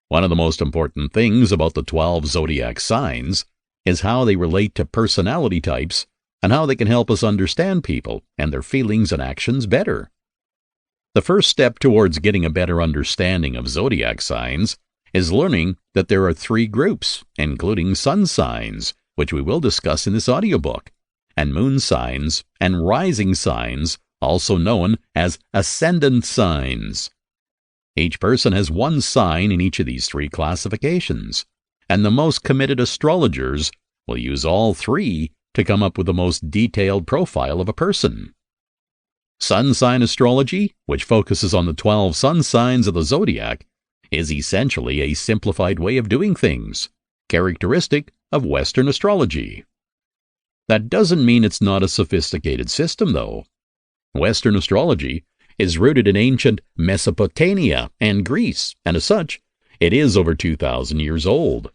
One of the most important things about the 12 zodiac signs is how they relate to personality types and how they can help us understand people and their feelings and actions better. The first step towards getting a better understanding of zodiac signs is learning that there are 3 groups, including sun signs, which we will discuss in this audiobook, and moon signs and rising signs, also known as ascendant signs. Each person has one sign in each of these 3 classifications, and the most committed astrologers will use all 3 to come up with the most detailed profile of a person. Sun sign astrology, which focuses on the 12 sun signs of the zodiac, is essentially a simplified way of doing things, characteristic of Western astrology. That doesn't mean it's not a sophisticated system, though. Western astrology is rooted in ancient Mesopotamia and Greece, and as such, it is over 2,000 years old.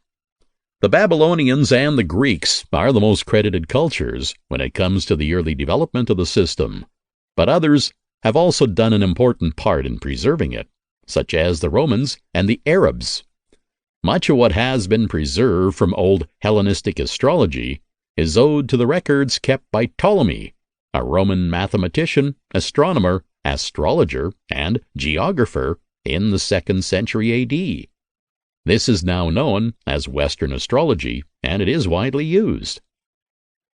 The Babylonians and the Greeks are the most credited cultures when it comes to the early development of the system, but others have also done an important part in preserving it, such as the Romans and the Arabs. Much of what has been preserved from old Hellenistic astrology is owed to the records kept by Ptolemy, a Roman mathematician, astronomer, astrologer, and geographer in the 2nd century A.D. This is now known as Western astrology, and it is widely used.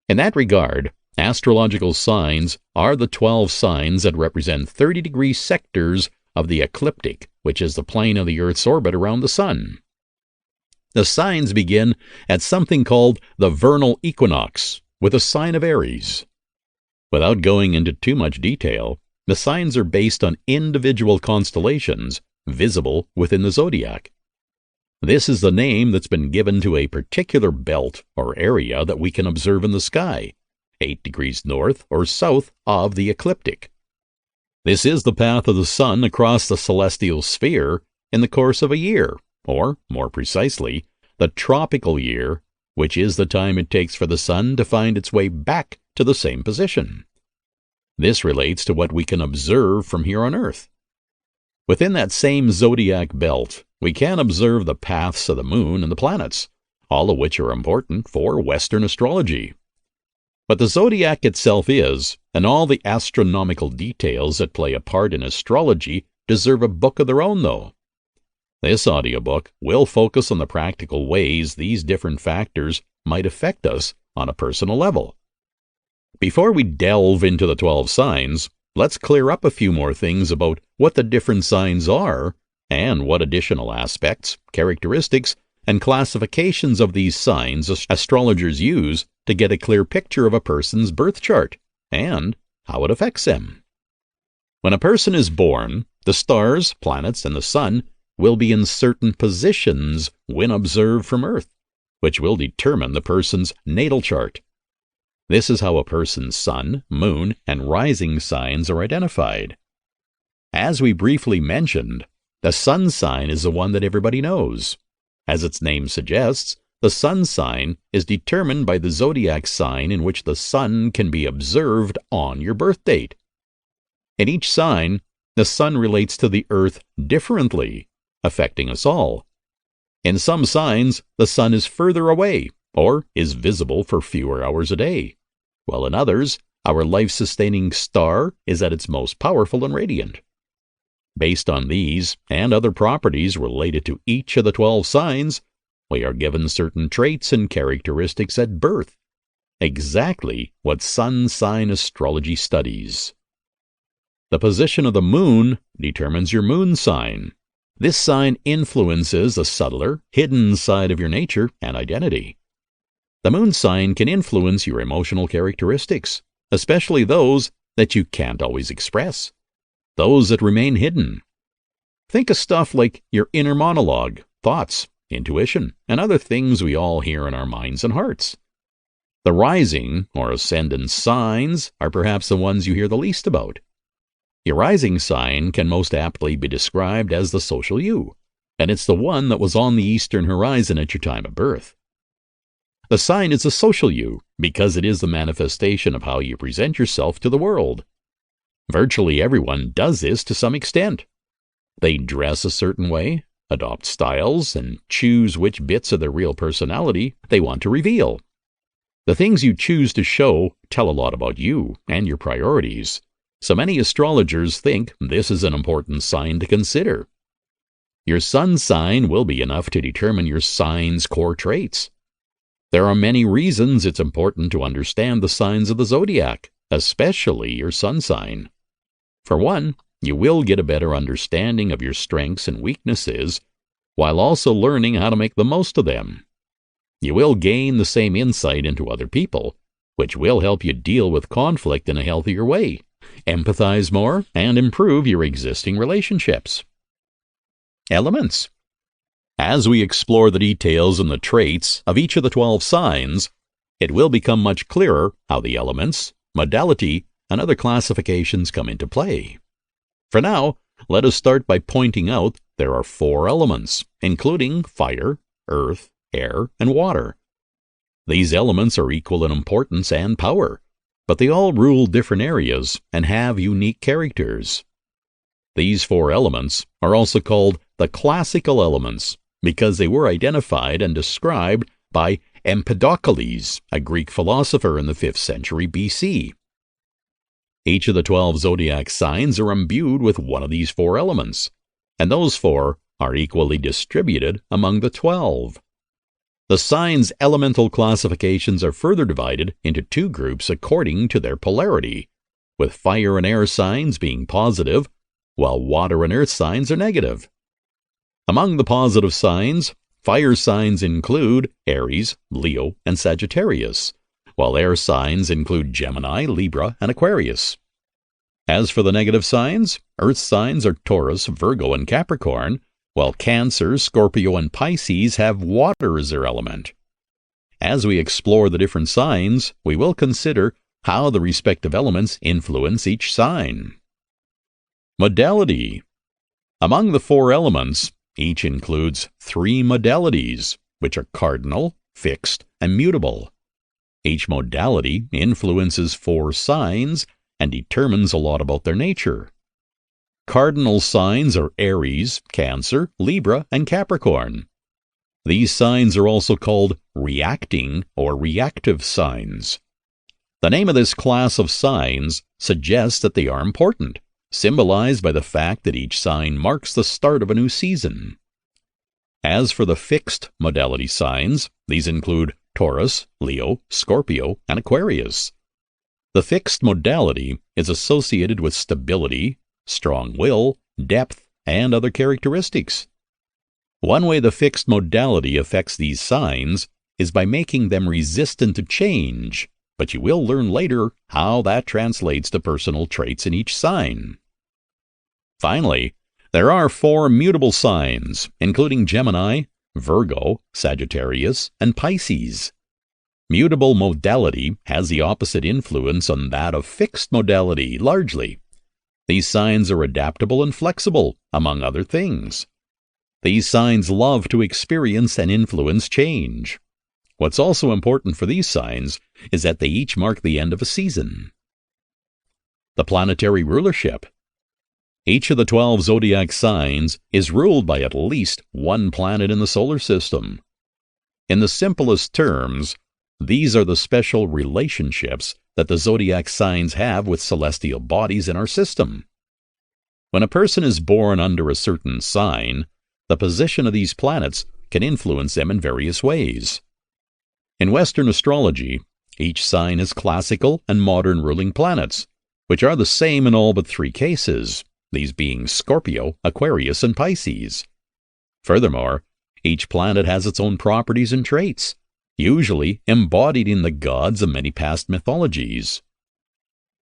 In that regard, astrological signs are the 12 signs that represent 30-degree sectors of the ecliptic, which is the plane of the Earth's orbit around the Sun. The signs begin at something called the vernal equinox, with the sign of Aries. Without going into too much detail, the signs are based on individual constellations visible within the zodiac. This is the name that's been given to a particular belt or area that we can observe in the sky, 8 degrees north or south of the ecliptic. This is the path of the Sun across the celestial sphere in the course of a year, or, more precisely, the tropical year, which is the time it takes for the Sun to find its way back to the same position. This relates to what we can observe from here on Earth. Within that same zodiac belt, we can observe the paths of the moon and the planets, all of which are important for Western astrology. But the zodiac itself is, and all the astronomical details that play a part in astrology deserve a book of their own, though. This audiobook will focus on the practical ways these different factors might affect us on a personal level. Before we delve into the 12 signs, let's clear up a few more things about what the different signs are and what additional aspects, characteristics, and classifications of these signs astrologers use to get a clear picture of a person's birth chart and how it affects them. When a person is born, the stars, planets, and the Sun will be in certain positions when observed from Earth, which will determine the person's natal chart. This is how a person's sun, moon, and rising signs are identified. As we briefly mentioned, the sun sign is the one that everybody knows. As its name suggests, the sun sign is determined by the zodiac sign in which the Sun can be observed on your birth date. In each sign, the Sun relates to the Earth differently, affecting us all. In some signs, the Sun is further away or is visible for fewer hours a day, while in others, our life-sustaining star is at its most powerful and radiant. Based on these and other properties related to each of the 12 signs, we are given certain traits and characteristics at birth, exactly what sun sign astrology studies. The position of the moon determines your moon sign. This sign influences the subtler, hidden side of your nature and identity. The moon sign can influence your emotional characteristics, especially those that you can't always express, those that remain hidden. Think of stuff like your inner monologue, thoughts, intuition, and other things we all hear in our minds and hearts. The rising or ascendant signs are perhaps the ones you hear the least about. Your rising sign can most aptly be described as the social you, and it's the one that was on the eastern horizon at your time of birth. The sign is the social you because it is the manifestation of how you present yourself to the world. Virtually everyone does this to some extent. They dress a certain way, adopt styles, and choose which bits of their real personality they want to reveal. The things you choose to show tell a lot about you and your priorities, so many astrologers think this is an important sign to consider. Your sun sign will be enough to determine your sign's core traits. There are many reasons it's important to understand the signs of the zodiac, especially your sun sign. For one, you will get a better understanding of your strengths and weaknesses, while also learning how to make the most of them. You will gain the same insight into other people, which will help you deal with conflict in a healthier way, empathize more, and improve your existing relationships. Elements. As we explore the details and the traits of each of the 12 signs, it will become much clearer how the elements, modality, and other classifications come into play. For now, let us start by pointing out there are 4 elements, including fire, earth, air, and water. These elements are equal in importance and power, but they all rule different areas and have unique characters. These 4 elements are also called the classical elements because they were identified and described by Empedocles, a Greek philosopher in the 5th century BC. Each of the 12 zodiac signs are imbued with one of these 4 elements, and those 4 are equally distributed among the 12. The signs' elemental classifications are further divided into 2 groups according to their polarity, with fire and air signs being positive, while water and earth signs are negative. Among the positive signs, fire signs include Aries, Leo, and Sagittarius, while air signs include Gemini, Libra, and Aquarius. As for the negative signs, earth signs are Taurus, Virgo, and Capricorn, while Cancer, Scorpio, and Pisces have water as their element. As we explore the different signs, we will consider how the respective elements influence each sign. Modality. Among the 4 elements, each includes 3 modalities, which are cardinal, fixed, and mutable. Each modality influences 4 signs and determines a lot about their nature. Cardinal signs are Aries, Cancer, Libra, and Capricorn. These signs are also called reacting or reactive signs. The name of this class of signs suggests that they are important, symbolized by the fact that each sign marks the start of a new season. As for the fixed modality signs, these include Taurus, Leo, Scorpio, and Aquarius. The fixed modality is associated with stability, strong will, depth, and other characteristics. One way the fixed modality affects these signs is by making them resistant to change, but you will learn later how that translates to personal traits in each sign. Finally, there are 4 mutable signs, including Gemini, Virgo, Sagittarius, and Pisces. Mutable modality has the opposite influence on that of fixed modality, largely. These signs are adaptable and flexible, among other things. These signs love to experience and influence change. What's also important for these signs is that they each mark the end of a season. The planetary rulership. Each of the 12 zodiac signs is ruled by at least 1 planet in the solar system. In the simplest terms, these are the special relationships that the zodiac signs have with celestial bodies in our system. When a person is born under a certain sign, the position of these planets can influence them in various ways. In Western astrology, each sign has classical and modern ruling planets, which are the same in all but 3 cases, these being Scorpio, Aquarius, and Pisces. Furthermore, each planet has its own properties and traits, usually embodied in the gods of many past mythologies.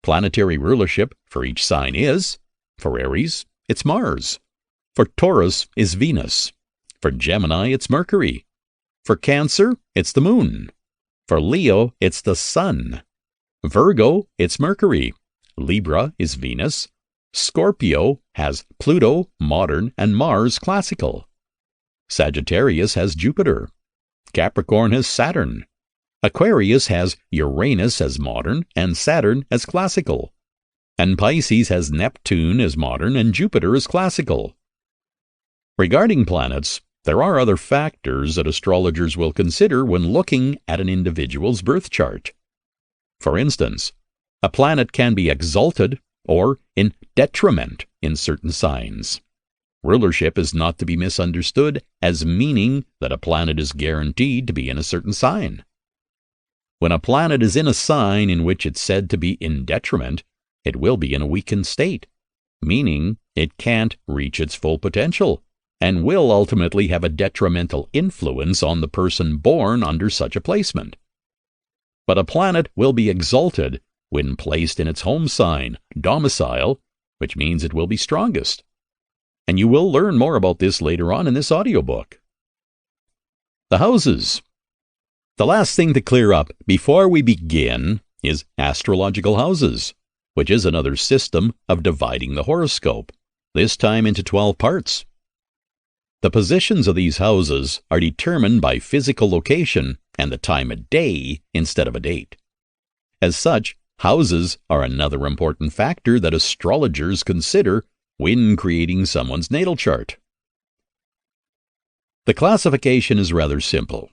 Planetary rulership for each sign is, for Aries, it's Mars. For Taurus is Venus. For Gemini, it's Mercury. For Cancer, it's the Moon. For Leo, it's the Sun. Virgo, it's Mercury. Libra is Venus. Scorpio has Pluto, modern, and Mars, classical. Sagittarius has Jupiter. Capricorn has Saturn. Aquarius has Uranus as modern and Saturn as classical. And Pisces has Neptune as modern and Jupiter as classical. Regarding planets, there are other factors that astrologers will consider when looking at an individual's birth chart. For instance, a planet can be exalted or in detriment in certain signs. Rulership is not to be misunderstood as meaning that a planet is guaranteed to be in a certain sign. When a planet is in a sign in which it's said to be in detriment, it will be in a weakened state, meaning it can't reach its full potential, and will ultimately have a detrimental influence on the person born under such a placement. But a planet will be exalted when placed in its home sign, domicile, which means it will be strongest. And you will learn more about this later on in this audiobook. The houses. The last thing to clear up before we begin is astrological houses, which is another system of dividing the horoscope, this time into 12 parts. The positions of these houses are determined by physical location and the time of day instead of a date. As such, houses are another important factor that astrologers consider when creating someone's natal chart. The classification is rather simple,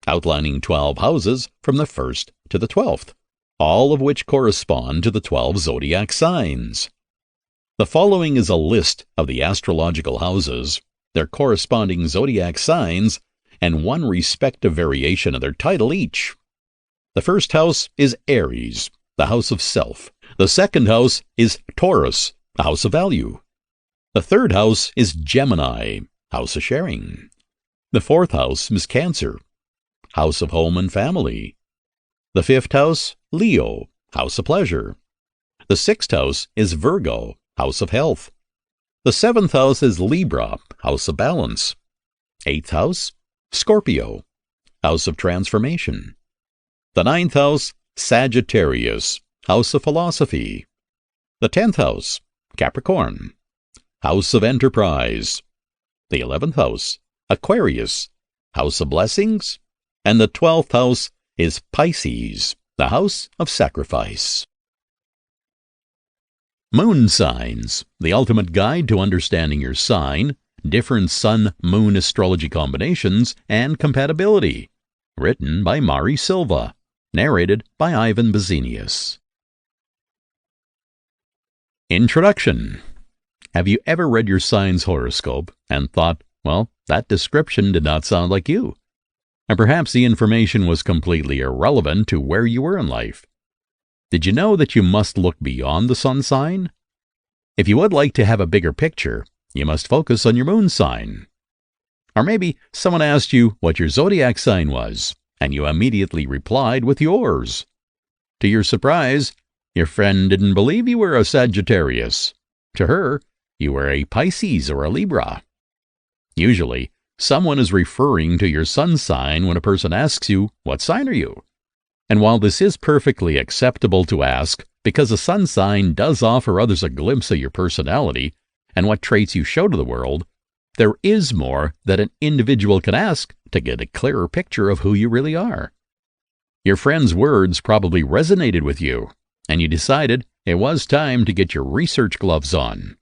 outlining 12 houses from the 1st to the 12th, all of which correspond to the 12 zodiac signs. The following is a list of the astrological houses, their corresponding zodiac signs, and one respective variation of their title each. The first house is Aries, the house of self. The second house is Taurus, the house of value. The third house is Gemini, house of sharing. The fourth house is Cancer, house of home and family. The fifth house, Leo, house of pleasure. The sixth house is Virgo, house of health. The seventh house is Libra, house of balance. Eighth house, Scorpio, house of transformation. The ninth house, Sagittarius, house of philosophy. The 10th house, Capricorn, house of enterprise. The 11th house, Aquarius, house of blessings. And the 12th house is Pisces, the house of sacrifice. Moon signs, the ultimate guide to understanding your sign, different sun-moon astrology combinations, and compatibility. Written by Mari Silva. Narrated by Ivan Bazinius. Introduction. Have you ever read your sign's horoscope and thought, well, that description did not sound like you? And perhaps the information was completely irrelevant to where you were in life. Did you know that you must look beyond the sun sign? If you would like to have a bigger picture, you must focus on your moon sign. Or maybe someone asked you what your zodiac sign was, and you immediately replied with yours. To your surprise, your friend didn't believe you were a Sagittarius. To her, you were a Pisces or a Libra. Usually, someone is referring to your sun sign when a person asks you, "What sign are you?" And while this is perfectly acceptable to ask, because a sun sign does offer others a glimpse of your personality and what traits you show to the world, there is more that an individual can ask to get a clearer picture of who you really are. Your friend's words probably resonated with you, and you decided it was time to get your research gloves on.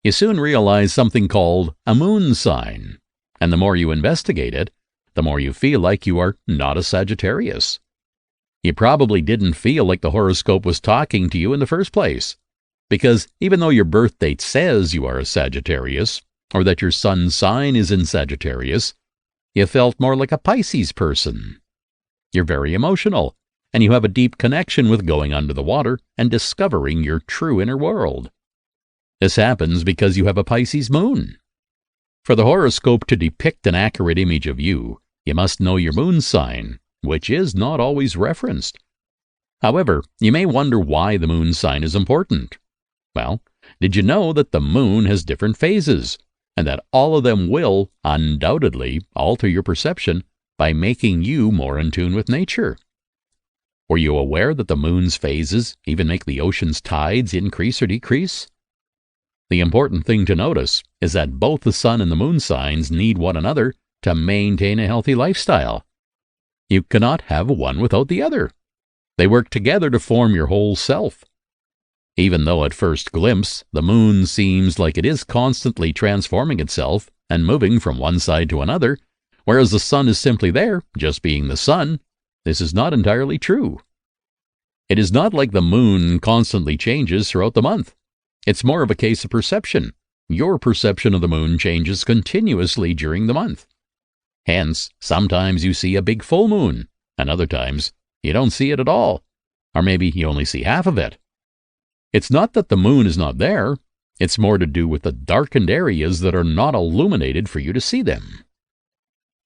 You soon realize something called a moon sign, and the more you investigate it, the more you feel like you are not a Sagittarius. You probably didn't feel like the horoscope was talking to you in the first place, because even though your birth date says you are a Sagittarius, or that your sun sign is in Sagittarius, you felt more like a Pisces person. You're very emotional, and you have a deep connection with going under the water and discovering your true inner world. This happens because you have a Pisces moon. For the horoscope to depict an accurate image of you, you must know your moon sign, which is not always referenced. However, you may wonder why the moon sign is important. Well, did you know that the moon has different phases, and that all of them will, undoubtedly, alter your perception by making you more in tune with nature? Were you aware that the moon's phases even make the ocean's tides increase or decrease? The important thing to notice is that both the sun and the moon signs need one another to maintain a healthy lifestyle. You cannot have one without the other. They work together to form your whole self. Even though at first glimpse the moon seems like it is constantly transforming itself and moving from one side to another, whereas the sun is simply there, just being the sun. This is not entirely true. It is not like the moon constantly changes throughout the month. It's more of a case of perception. Your perception of the moon changes continuously during the month. Hence, sometimes you see a big full moon, and other times you don't see it at all, or maybe you only see half of it. It's not that the moon is not there, it's more to do with the darkened areas that are not illuminated for you to see them.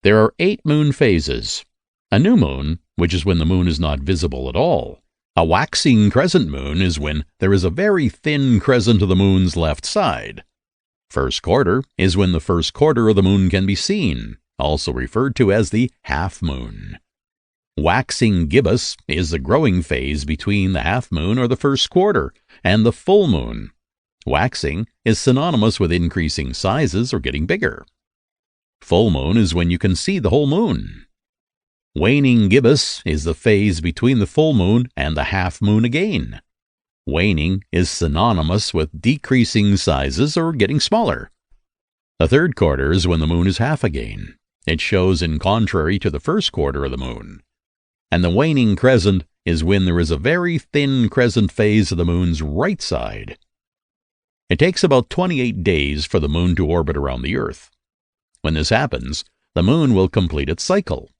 There are 8 moon phases. A new moon, which is when the moon is not visible at all. A waxing crescent moon is when there is a very thin crescent of the moon's left side. First quarter is when the first quarter of the moon can be seen, also referred to as the half moon. Waxing gibbous is the growing phase between the half moon or the first quarter and the full moon. Waxing is synonymous with increasing sizes or getting bigger. Full moon is when you can see the whole moon. Waning gibbous is the phase between the full moon and the half moon again. Waning is synonymous with decreasing sizes or getting smaller. The third quarter is when the moon is half again. It shows in contrary to the first quarter of the moon. And the waning crescent is when there is a very thin crescent phase of the moon's right side. It takes about 28 days for the moon to orbit around the Earth. When this happens, the moon will complete its cycle.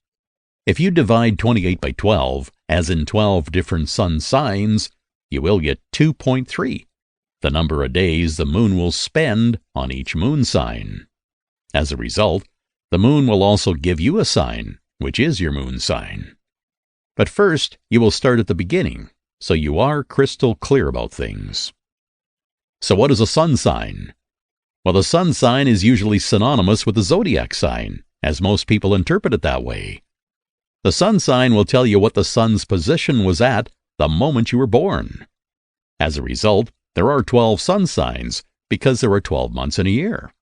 If you divide 28 by 12, as in 12 different sun signs, you will get 2.3, the number of days the moon will spend on each moon sign. As a result, the moon will also give you a sign, which is your moon sign. But first, you will start at the beginning, so you are crystal clear about things. So what is a sun sign? Well, the sun sign is usually synonymous with the zodiac sign, as most people interpret it that way. The sun sign will tell you what the sun's position was at the moment you were born. As a result, there are 12 sun signs because there are 12 months in a year.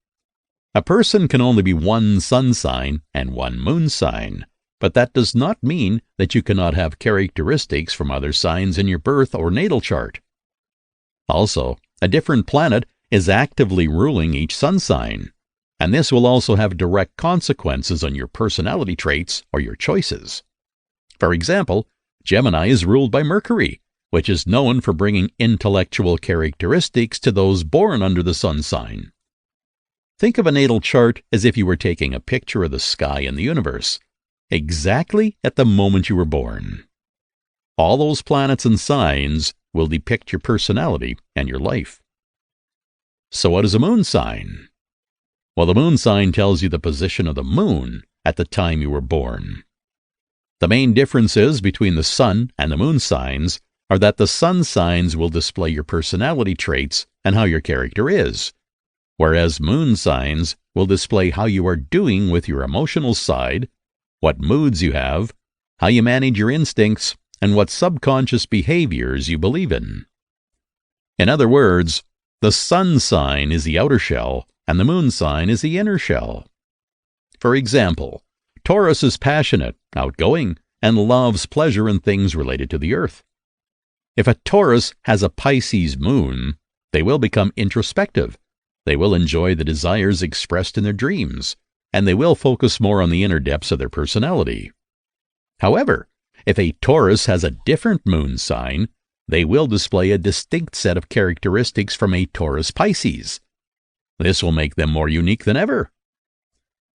A person can only be one sun sign and one moon sign, but that does not mean that you cannot have characteristics from other signs in your birth or natal chart. Also, a different planet is actively ruling each sun sign, and this will also have direct consequences on your personality traits or your choices. For example, Gemini is ruled by Mercury, which is known for bringing intellectual characteristics to those born under the sun sign. Think of a natal chart as if you were taking a picture of the sky and the universe, exactly at the moment you were born. All those planets and signs will depict your personality and your life. So what is a moon sign? Well, the moon sign tells you the position of the moon at the time you were born. The main differences between the sun and the moon signs are that the sun signs will display your personality traits and how your character is, whereas moon signs will display how you are doing with your emotional side, what moods you have, how you manage your instincts, and what subconscious behaviors you believe in. In other words, the sun sign is the outer shell, and the moon sign is the inner shell. For example, Taurus is passionate, outgoing, and loves pleasure in things related to the earth. If a Taurus has a Pisces moon, they will become introspective. They will enjoy the desires expressed in their dreams, and they will focus more on the inner depths of their personality. However, if a Taurus has a different moon sign, they will display a distinct set of characteristics from a Taurus Pisces. This will make them more unique than ever.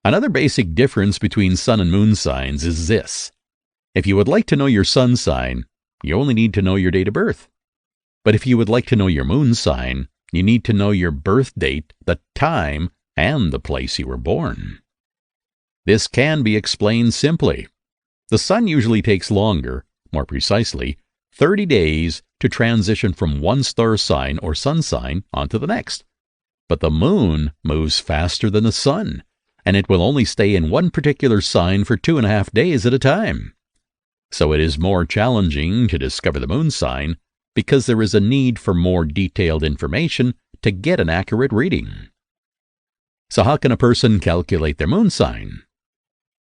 Another basic difference between sun and moon signs is this. If you would like to know your sun sign, you only need to know your date of birth. But if you would like to know your moon sign, you need to know your birth date, the time, and the place you were born. This can be explained simply. The sun usually takes longer, more precisely, 30 days to transition from one star sign or sun sign onto the next. But the moon moves faster than the sun, and it will only stay in one particular sign for 2.5 days at a time. So it is more challenging to discover the moon sign because there is a need for more detailed information to get an accurate reading. So how can a person calculate their moon sign?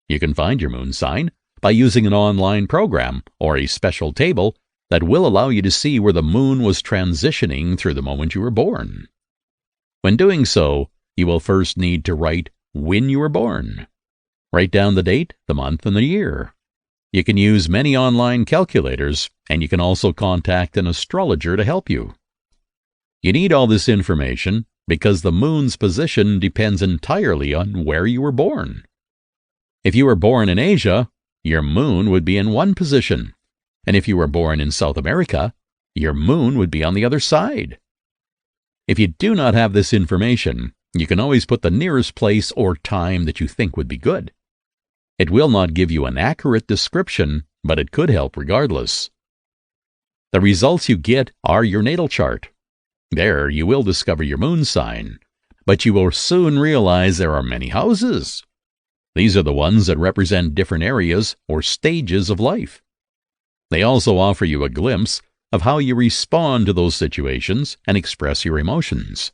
You can find your moon sign by using an online program or a special table that will allow you to see where the moon was transitioning through the moment you were born. When doing so, you will first need to write when you were born. Write down the date, the month, and the year. You can use many online calculators, and you can also contact an astrologer to help you. You need all this information because the moon's position depends entirely on where you were born. If you were born in Asia, your moon would be in one position, and if you were born in South America, your moon would be on the other side. If you do not have this information, you can always put the nearest place or time that you think would be good. It will not give you an accurate description, but it could help regardless. The results you get are your natal chart. There you will discover your moon sign, but you will soon realize there are many houses. These are the ones that represent different areas or stages of life. They also offer you a glimpse of how you respond to those situations and express your emotions.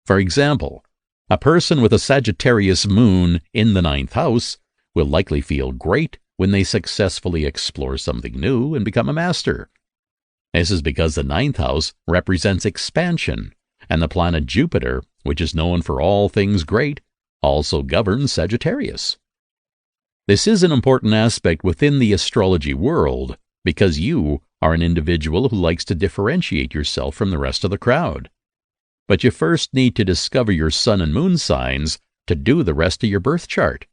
For example, a person with a Sagittarius moon in the 9th house will likely feel great when they successfully explore something new and become a master. This is because the 9th house represents expansion, and the planet Jupiter, which is known for all things great, also governs Sagittarius. This is an important aspect within the astrology world because you are an individual who likes to differentiate yourself from the rest of the crowd. But you first need to discover your sun and moon signs to do the rest of your birth chart.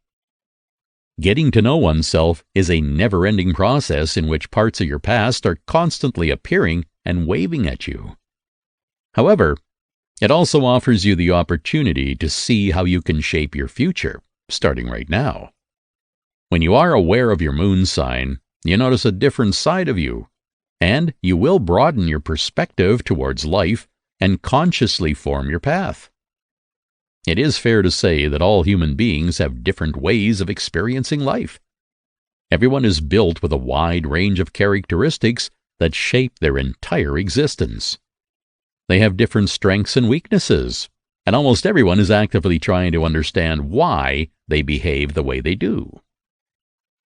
Getting to know oneself is a never-ending process in which parts of your past are constantly appearing and waving at you. However, it also offers you the opportunity to see how you can shape your future, starting right now. When you are aware of your moon sign, you notice a different side of you, and you will broaden your perspective towards life and consciously form your path. It is fair to say that all human beings have different ways of experiencing life. Everyone is built with a wide range of characteristics that shape their entire existence. They have different strengths and weaknesses, and almost everyone is actively trying to understand why they behave the way they do.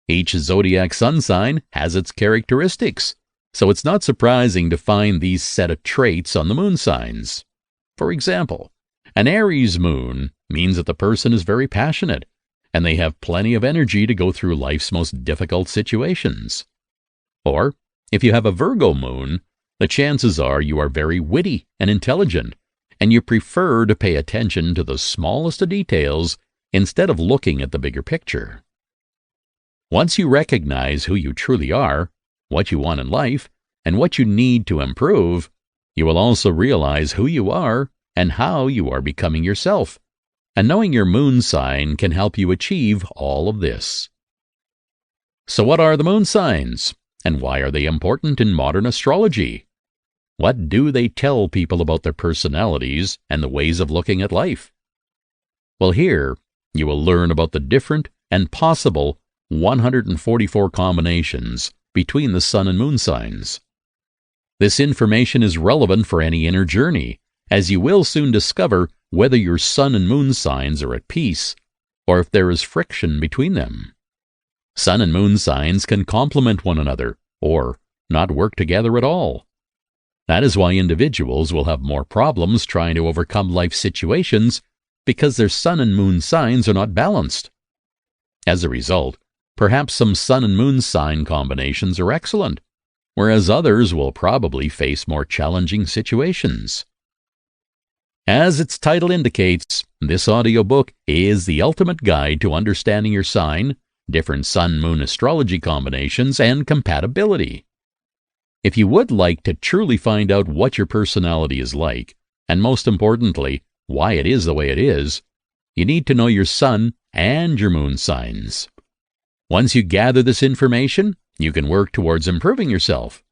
Each zodiac sun sign has its characteristics, so it's not surprising to find these set of traits on the moon signs. For example, an Aries moon means that the person is very passionate, and they have plenty of energy to go through life's most difficult situations. Or, if you have a Virgo moon, the chances are you are very witty and intelligent, and you prefer to pay attention to the smallest of details instead of looking at the bigger picture. Once you recognize who you truly are, what you want in life, and what you need to improve, you will also realize who you are and how you are becoming yourself. And knowing your moon sign can help you achieve all of this. So what are the moon signs? And why are they important in modern astrology? What do they tell people about their personalities and the ways of looking at life? Well, here you will learn about the different and possible 144 combinations between the sun and moon signs. This information is relevant for any inner journey, as you will soon discover whether your sun and moon signs are at peace or if there is friction between them. Sun and moon signs can complement one another or not work together at all. That is why individuals will have more problems trying to overcome life situations because their sun and moon signs are not balanced. As a result, perhaps some sun and moon sign combinations are excellent, whereas others will probably face more challenging situations. As its title indicates, this audiobook is the ultimate guide to understanding your sign, different sun-moon astrology combinations, and compatibility. If you would like to truly find out what your personality is like, and most importantly, why it is the way it is, you need to know your sun and your moon signs. Once you gather this information, you can work towards improving yourself.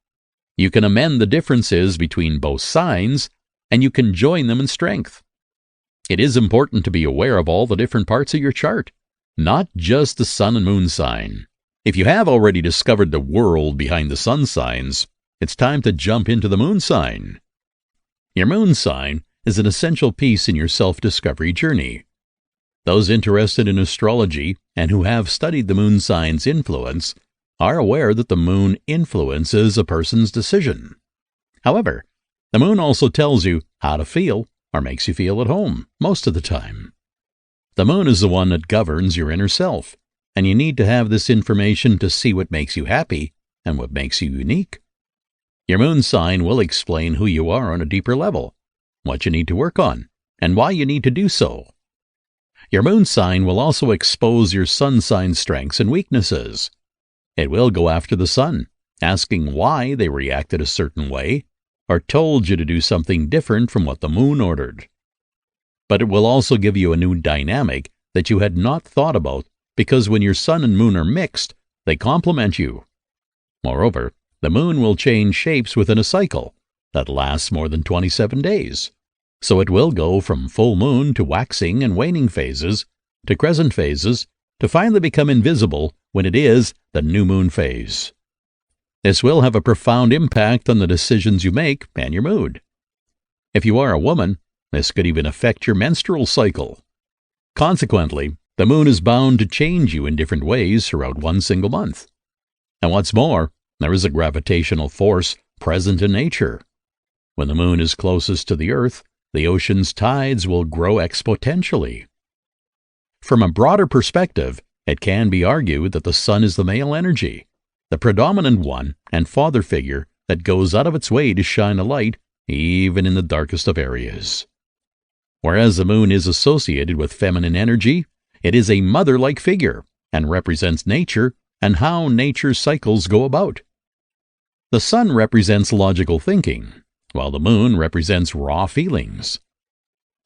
You can amend the differences between both signs, and you can join them in strength. It is important to be aware of all the different parts of your chart, not just the sun and moon sign. If you have already discovered the world behind the sun signs, it's time to jump into the moon sign. Your moon sign is an essential piece in your self-discovery journey. Those interested in astrology and who have studied the moon sign's influence are aware that the moon influences a person's decision. However, the moon also tells you how to feel or makes you feel at home most of the time. The moon is the one that governs your inner self, and you need to have this information to see what makes you happy and what makes you unique. Your moon sign will explain who you are on a deeper level, what you need to work on, and why you need to do so. Your moon sign will also expose your sun sign strengths and weaknesses. It will go after the sun, asking why they reacted a certain way, or told you to do something different from what the moon ordered. But it will also give you a new dynamic that you had not thought about, because when your sun and moon are mixed, they complement you. Moreover, the moon will change shapes within a cycle that lasts more than 27 days. So it will go from full moon to waxing and waning phases, to crescent phases, to finally become invisible when it is the new moon phase. This will have a profound impact on the decisions you make and your mood. If you are a woman, this could even affect your menstrual cycle. Consequently, the moon is bound to change you in different ways throughout one single month. And what's more, there is a gravitational force present in nature. When the moon is closest to the earth, the ocean's tides will grow exponentially. From a broader perspective, it can be argued that the sun is the male energy, the predominant one and father figure that goes out of its way to shine a light even in the darkest of areas. Whereas the moon is associated with feminine energy, it is a mother-like figure and represents nature and how nature's cycles go about. The sun represents logical thinking, while the moon represents raw feelings.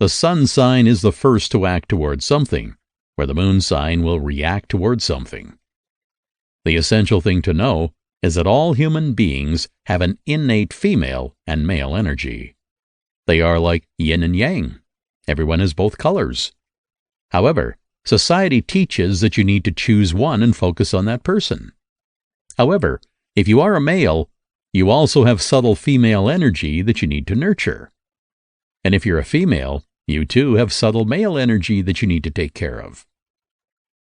The sun sign is the first to act towards something, where the moon sign will react towards something. The essential thing to know is that all human beings have an innate female and male energy. They are like yin and yang. Everyone has both colors. However, society teaches that you need to choose one and focus on that person. However, if you are a male, you also have subtle female energy that you need to nurture. And if you're a female, you too have subtle male energy that you need to take care of.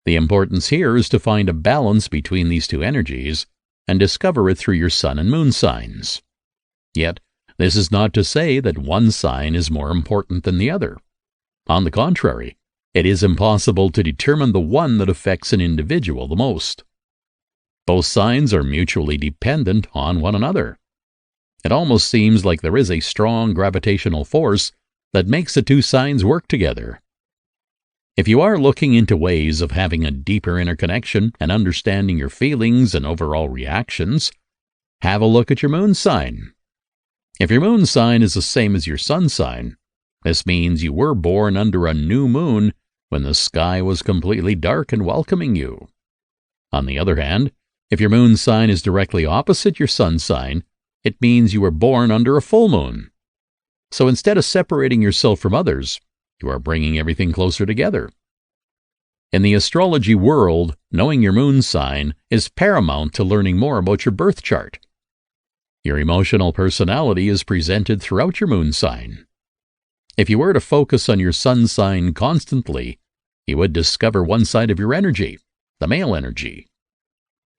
The importance here is to find a balance between these two energies and discover it through your sun and moon signs. Yet, this is not to say that one sign is more important than the other. On the contrary, it is impossible to determine the one that affects an individual the most. Both signs are mutually dependent on one another. It almost seems like there is a strong gravitational force that makes the two signs work together. If you are looking into ways of having a deeper interconnection and understanding your feelings and overall reactions, have a look at your moon sign. If your moon sign is the same as your sun sign, this means you were born under a new moon when the sky was completely dark and welcoming you. On the other hand, if your moon sign is directly opposite your sun sign, it means you were born under a full moon. So instead of separating yourself from others, you are bringing everything closer together. In the astrology world, knowing your moon sign is paramount to learning more about your birth chart. Your emotional personality is presented throughout your moon sign. If you were to focus on your sun sign constantly, you would discover one side of your energy, the male energy.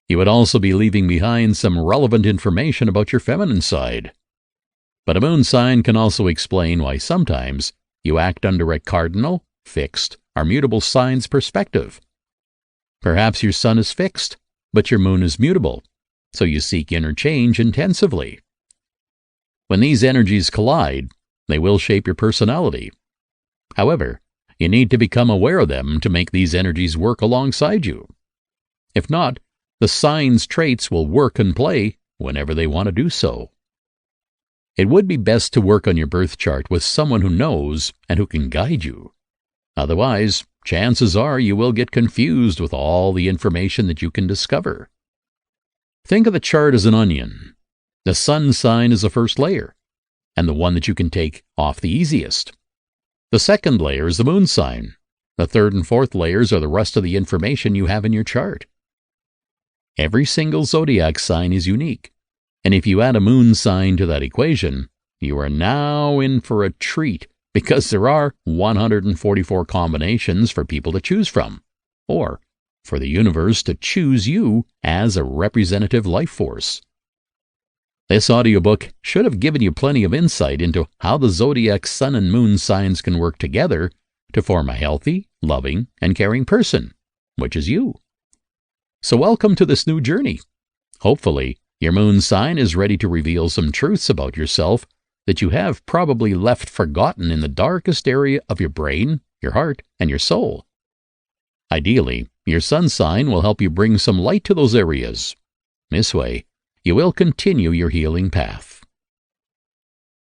You would also be leaving behind some relevant information about your feminine side. But a moon sign can also explain why sometimes you act under a cardinal, fixed, or mutable sign's perspective. Perhaps your sun is fixed, but your moon is mutable, so you seek inner change intensively. When these energies collide, they will shape your personality. However, you need to become aware of them to make these energies work alongside you. If not, the sign's traits will work and play whenever they want to do so. It would be best to work on your birth chart with someone who knows and who can guide you. Otherwise, chances are you will get confused with all the information that you can discover. Think of the chart as an onion. The sun sign is the first layer, and the one that you can take off the easiest. The second layer is the moon sign. The third and fourth layers are the rest of the information you have in your chart. Every single zodiac sign is unique, and if you add a moon sign to that equation, you are now in for a treat because there are 144 combinations for people to choose from, or for the universe to choose you as a representative life force. This audiobook should have given you plenty of insight into how the zodiac sun and moon signs can work together to form a healthy, loving, and caring person, which is you. So welcome to this new journey. Hopefully, your moon sign is ready to reveal some truths about yourself that you have probably left forgotten in the darkest area of your brain, your heart, and your soul. Ideally, your sun sign will help you bring some light to those areas. This way, you will continue your healing path.